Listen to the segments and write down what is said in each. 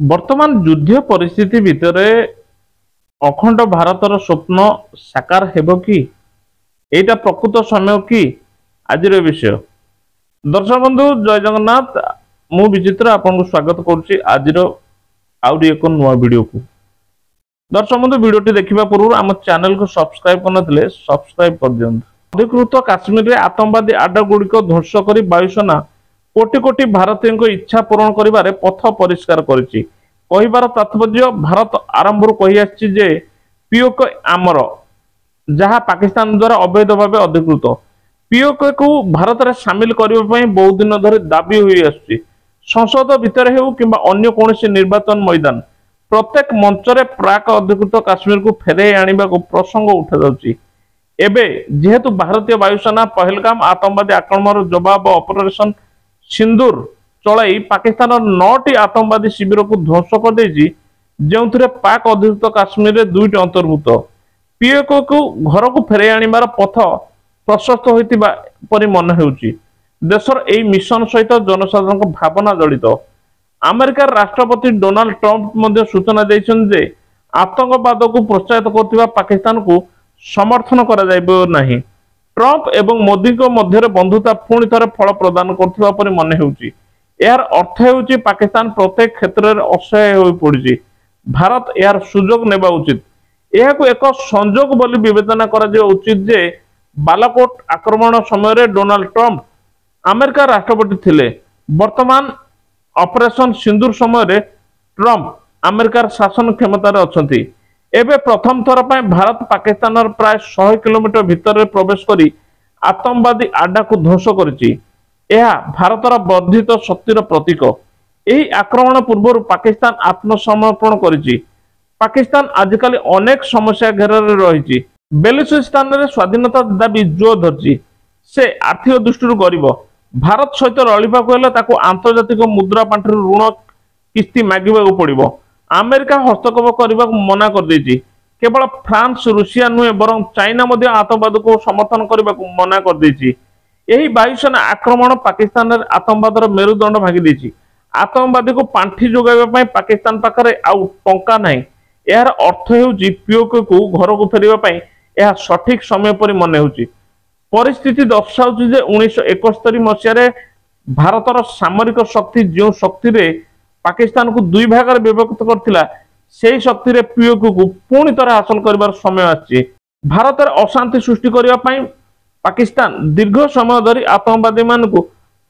ବର୍ତ୍ତମାନ ଯୁଦ୍ଧ ପରିସ୍ଥିତି ଭିତରେ ଅଖଣ୍ଡ ଭାରତର ସ୍ୱପ୍ନ ସାକାର ହେବ କି? ଏଇଟା ପ୍ରକୃତ ସମୟ କି? ଆଜିର ବିଷୟ। ଦର୍ଶକ ବନ୍ଧୁ ଜୟ ଜଗନ୍ନାଥ। ମୁଁ ବିଚିତ୍ର ଆପଣଙ୍କୁ ସ୍ୱାଗତ କରୁଛି ଆଜିର ଆଉରି ଏକ ନୂଆ ଭିଡ଼ିଓକୁ। ଦର୍ଶକ ବନ୍ଧୁ ଭିଡ଼ିଓଟି ଦେଖିବା ପୂର୍ବରୁ ଆମ ଚ୍ୟାନେଲକୁ ସବସ୍କ୍ରାଇବ କରିନଥିଲେ ସବସ୍କ୍ରାଇବ କରିଦିଅନ୍ତୁ। ଅଧିକୃତ କାଶ୍ମୀରରେ ଆତଙ୍କବାଦୀ ଆଡ୍ଡାଗୁଡ଼ିକ ଧ୍ୱଂସ କରି ବାୟୁସେନା କୋଟି କୋଟି ଭାରତୀୟଙ୍କ ଇଚ୍ଛା ପୂରଣ କରିବାରେ ପଥ ପରିଷ୍କାର କରିଛି। କହିବାର ତାତ୍ପର୍ଯ୍ୟ ଭାରତ ଆରମ୍ଭରୁ କହି ଆସିଛି ଯେ ପିଓକେ ଆମର, ଯାହା ପାକିସ୍ତାନ ଦ୍ୱାରା ଅବୈଧ ଭାବେ ଅଧିକୃତ। ପିଓକେକୁ ଭାରତରେ ସାମିଲ କରିବା ପାଇଁ ବହୁ ଦିନ ଧରି ଦାବି ହୋଇ ଆସୁଛି। ସଂସଦ ଭିତରେ ହେଉ କିମ୍ବା ଅନ୍ୟ କୌଣସି ନିର୍ବାଚନ ମଇଦାନ, ପ୍ରତ୍ୟେକ ମଞ୍ଚରେ ପ୍ରାକ୍ ଅଧିକୃତ କାଶ୍ମୀରକୁ ଫେରାଇ ଆଣିବାକୁ ପ୍ରସଙ୍ଗ ଉଠାଯାଉଛି। ଏବେ ଯେହେତୁ ଭାରତୀୟ ବାୟୁସେନା ପହଲଗାମ ଆତଙ୍କବାଦୀ ଆକ୍ରମଣର ଜବାବ ଅପରେସନ ସିନ୍ଦୁର ଚଳାଇ ପାକିସ୍ତାନର 9ଟି ଆତଙ୍କବାଦୀ ଶିବିରକୁ ଧ୍ୱଂସ କରିଦେଇଛି, ଯେଉଁଥିରେ ପାକ୍ ଅଧିକୃତ କାଶ୍ମୀରରେ 2ଟି ଅନ୍ତର୍ଭୁକ୍ତ। ପିଓକେକୁ ଘରକୁ ଫେରାଇ ଆଣିବାର ପଥ ପ୍ରଶସ୍ତ ହୋଇଥିବା ପରି ମନେ ହେଉଛି। ଦେଶର ଏହି ମିଶନ ସହିତ ଜନସାଧାରଣଙ୍କ ଭାବନା ଜଡ଼ିତ। ଆମେରିକାର ରାଷ୍ଟ୍ରପତି ଡୋନାଲ୍ଡ ଟ୍ରମ୍ପ ମଧ୍ୟ ସୂଚନା ଦେଇଛନ୍ତି ଯେ ଆତଙ୍କବାଦକୁ ପ୍ରୋତ୍ସାହିତ କରୁଥିବା ପାକିସ୍ତାନକୁ ସମର୍ଥନ କରାଯାଇବ ନାହିଁ। ଟ୍ରମ୍ପ ଏବଂ ମୋଦିଙ୍କ ମଧ୍ୟରେ ବନ୍ଧୁତା ପୁଣି ଥରେ ଫଳ ପ୍ରଦାନ କରୁଥିବା ପରି ମନେ ହେଉଛି। ଏହାର ଅର୍ଥ ହେଉଛି ପାକିସ୍ତାନ ପ୍ରତ୍ୟେକ କ୍ଷେତ୍ରରେ ଅସହାୟ ହୋଇ ପଡ଼ିଛି। ଭାରତ ଏହାର ସୁଯୋଗ ନେବା ଉଚିତ। ଏହାକୁ ଏକ ସଂଯୋଗ ବୋଲି ବିବେଚନା କରାଯିବା ଉଚିତ ଯେ ବାଲାକୋଟ ଆକ୍ରମଣ ସମୟରେ ଡୋନାଲ୍ଡ ଟ୍ରମ୍ପ ଆମେରିକା ରାଷ୍ଟ୍ରପତି ଥିଲେ। ବର୍ତ୍ତମାନ ଅପରେସନ ସିନ୍ଦୁର ସମୟରେ ଟ୍ରମ୍ପ ଆମେରିକାର ଶାସନ କ୍ଷମତାରେ ଅଛନ୍ତି। ଏବେ ପ୍ରଥମ ଥର ପାଇଁ ଭାରତ ପାକିସ୍ତାନର ପ୍ରାୟ 100 କିଲୋମିଟର ଭିତରେ ପ୍ରବେଶ କରି ଆତଙ୍କବାଦୀ ଆଡ୍ଡାକୁ ଧ୍ୱଂସ କରିଛି। ଏହା ଭାରତର ବର୍ଦ୍ଧିତ ଶକ୍ତିର ପ୍ରତୀକ। ଏହି ଆକ୍ରମଣ ପୂର୍ବରୁ ପାକିସ୍ତାନ ଆତ୍ମସମର୍ପଣ କରିଛି। ପାକିସ୍ତାନ ଆଜିକାଲି ଅନେକ ସମସ୍ୟା ଘେରରେ ରହିଛି। ବେଲୁଚିସ୍ତାନରେ ସ୍ୱାଧୀନତା ଦାବି ଜୋର ଧରିଛି। ସେ ଆର୍ଥିକ ଦୃଷ୍ଟିରୁ ଗରିବ। ଭାରତ ସହିତ ରଳିବାକୁ ହେଲେ ତାକୁ ଆନ୍ତର୍ଜାତିକ ମୁଦ୍ରା ପାଣ୍ଠିରୁ ଋଣ କିସ୍ତି ମାଗିବାକୁ ପଡ଼ିବ। ଆମେରିକା ହସ୍ତକ୍ଷେପ କରିବାକୁ ମନା କରିଦେଇଛି। କେବଳ ଫ୍ରାନ୍ସ, ରୁଷିଆ ନୁହେଁ ବରଂ ଚାଇନା ମଧ୍ୟ ଆତଙ୍କବାଦକୁ ସମର୍ଥନ କରିବାକୁ ମନା କରିଦେଇଛି। ଏହି ବାୟୁସେନା ଆକ୍ରମଣ ପାକିସ୍ତାନରେ ଆତଙ୍କବାଦର ମେରୁଦଣ୍ଡ ଭାଙ୍ଗି ଦେଇଛି। ଆତଙ୍କବାଦୀକୁ ପାଣ୍ଠି ଯୋଗାଇବା ପାଇଁ ପାକିସ୍ତାନ ପାଖରେ ଆଉ ଟଙ୍କା ନାହିଁ। ଏହାର ଅର୍ଥ ହେଉଛି ପିଓକେକୁ ଘରକୁ ଫେରିବା ପାଇଁ ଏହା ସଠିକ ସମୟ ପରି ମନେ ହେଉଛି। ପରିସ୍ଥିତି ଦର୍ଶାଉଛି ଯେ 1971 ମସିହାରେ ଭାରତର ସାମରିକ ଶକ୍ତି ଯେଉଁ ଶକ୍ତିରେ ପାକିସ୍ତାନକୁ ଦୁଇ ଭାଗରେ ବିଭକ୍ତ କରିଥିଲା, ସେହି ଶକ୍ତିରେ ପିଓକେକୁ ପୁଣି ଥରେ ହାସଲ କରିବାର ସମୟ ଆସିଛି। ଭାରତରେ ଅଶାନ୍ତି ସୃଷ୍ଟି କରିବା ପାଇଁ ପାକିସ୍ତାନ ଦୀର୍ଘ ସମୟ ଧରି ଆତଙ୍କବାଦୀମାନଙ୍କୁ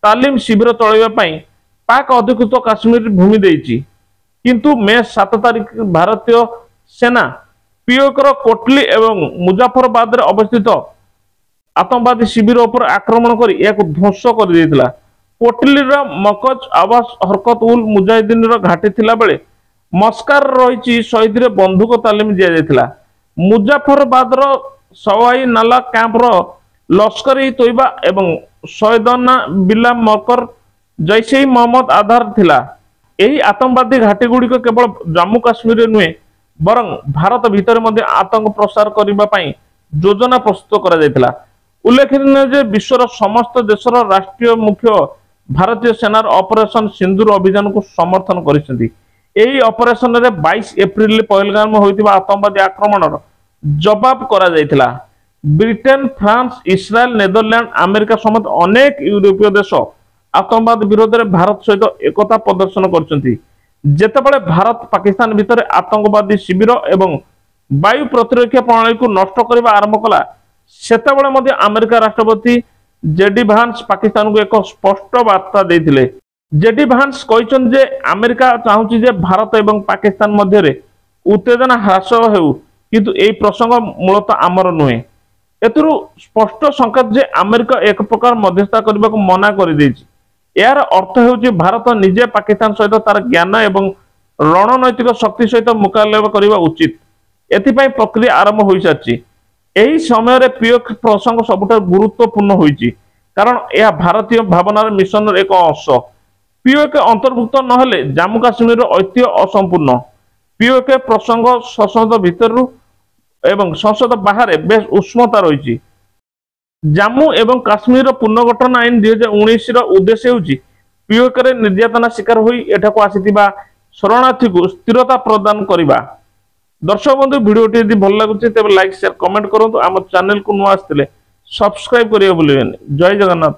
ତାଲିମ ଶିବିର ଚଳାଇବା ପାଇଁ ପାକ୍ ଅଧିକୃତ କାଶ୍ମୀର ଭୂମି ଦେଇଛି। କିନ୍ତୁ ମେ 7 ତାରିଖ ଭାରତୀୟ ସେନା ପିଓକେର କୋଟଲି ଏବଂ ମୁଜାଫରବାଦରେ ଅବସ୍ଥିତ ଆତଙ୍କବାଦୀ ଶିବିର ଉପରେ ଆକ୍ରମଣ କରି ଏହାକୁ ଧ୍ୱଂସ କରିଦେଇଥିଲା। କୋଟଲିର ମକଜ ଆବାସ ହରକତ ଉଲ ମୁଜାହିଦିନର ଘାଟି ଥିଲାବେଳେ ମସ୍କାର ରହିଛି ଶହୀଦରେ ବନ୍ଧୁକ ତାଲିମ ଦିଆଯାଇଥିଲା। ମୁଜାଫରବାଦର ସୱାଇ ନାଲା କ୍ୟାମ୍ପର ଲସ୍କର ଇ ତୋଇବା ଏବଂ ସୈଦନା ବିଲା ମକର ଜୈସେ ମହମ୍ମଦ ଆଧାର ଥିଲା। ଏହି ଆତଙ୍କବାଦୀ ଘାଟିଗୁଡ଼ିକ କେବଳ ଜାମ୍ମୁ କାଶ୍ମୀରରେ ନୁହେଁ ବରଂ ଭାରତ ଭିତରେ ମଧ୍ୟ ଆତଙ୍କ ପ୍ରସାର କରିବା ପାଇଁ ଯୋଜନା ପ୍ରସ୍ତୁତ କରାଯାଇଥିଲା। ଉଲ୍ଲେଖନୀୟ ଯେ ବିଶ୍ୱର ସମସ୍ତ ଦେଶର ରାଷ୍ଟ୍ରୀୟ ମୁଖ୍ୟ ଭାରତୀୟ ସେନାର ଅପରେସନ ସିନ୍ଦୁର ଅଭିଯାନକୁ ସମର୍ଥନ କରିଛନ୍ତି। ଏହି ଅପରେସନରେ 22 ଏପ୍ରିଲରେ ପହଲଗାମ ହୋଇଥିବା ଆତଙ୍କବାଦୀ ଆକ୍ରମଣର ଜବାବ କରାଯାଇଥିଲା। Britain, France, Israel, Netherlands, America ସମେତ ଅନେକ ୟୁରୋପୀୟ ଦେଶ ଆତଙ୍କବାଦ ବିରୋଧରେ ଭାରତ ସହିତ ଏକତା ପ୍ରଦର୍ଶନ କରିଛନ୍ତି। ଯେତେବେଳେ ଭାରତ ପାକିସ୍ତାନ ଭିତରେ ଆତଙ୍କବାଦୀ ଶିବିର ଏବଂ ବାୟୁ ପ୍ରତିରକ୍ଷା ପ୍ରଣାଳୀକୁ ନଷ୍ଟ କରିବା ଆରମ୍ଭ କଲା, ସେତେବେଳେ ମଧ୍ୟ ଆମେରିକା ରାଷ୍ଟ୍ରପତି ଜେଡି ଭାନ୍ସ ପାକିସ୍ତାନକୁ ଏକ ସ୍ପଷ୍ଟ ବାର୍ତ୍ତା ଦେଇଥିଲେ। ଜେଡି ଭାନ୍ସ କହିଛନ୍ତି ଯେ ଆମେରିକା ଚାହୁଁଛି ଯେ ଭାରତ ଏବଂ ପାକିସ୍ତାନ ମଧ୍ୟରେ ଉତ୍ତେଜନା ହ୍ରାସ ହେଉ, କିନ୍ତୁ ଏହି ପ୍ରସଙ୍ଗ ମୂଳତଃ ଆମର ନୁହେଁ। ଏଥିରୁ ସ୍ପଷ୍ଟ ସଂକେତ ଯେ ଆମେରିକା ଏକ ପ୍ରକାର ମଧ୍ୟସ୍ଥତା କରିବାକୁ ମନା କରିଦେଇଛି। ଏହାର ଅର୍ଥ ହେଉଛି ଭାରତ ନିଜେ ପାକିସ୍ତାନ ସହିତ ତାର ଜ୍ଞାନ ଏବଂ ରଣନୈତିକ ଶକ୍ତି ସହିତ ମୁକାବିଲା କରିବା ଉଚିତ। ଏଥିପାଇଁ ପ୍ରକ୍ରିୟା ଆରମ୍ଭ ହୋଇସାରିଛି। ଏହି ସମୟରେ ପିଓକେ ପ୍ରସଙ୍ଗ ସବୁଠାରୁ ଗୁରୁତ୍ୱପୂର୍ଣ୍ଣ ହୋଇଛି, କାରଣ ଏହା ଭାରତୀୟ ଭାବନାର ମିଶନର ଏକ ଅଂଶ। ପିଓକେ ଅନ୍ତର୍ଭୁକ୍ତ ନହେଲେ ଜାମ୍ମୁ କାଶ୍ମୀରର ଐତିହ୍ୟ ଅସମ୍ପୂର୍ଣ୍ଣ। ପିଓକେ ପ୍ରସଙ୍ଗ ସଂସଦ ଭିତରୁ ଏବଂ ସଂସଦ ବାହାରେ ବେଶ ଉଷ୍ମତା ରହିଛି। ଜାମ୍ମୁ ଏବଂ କାଶ୍ମୀରର ପୁନର୍ଗଠନ ଆଇନ 2019ର ଉଦ୍ଦେଶ୍ୟ ହେଉଛି ପିଓକେରେ ନିର୍ଯାତନା ଶିକାର ହୋଇ ଏଠାକୁ ଆସିଥିବା शरणार्थी को स्थिरता प्रदान करवा। दर्शक बंधु भिडियोटी यदि भल लगुच तेज लाइक शेयर कमेंट करूँ। आम चैनल को नुआ आसते सब्सक्राइब करिए भूलिए। जय जगन्नाथ।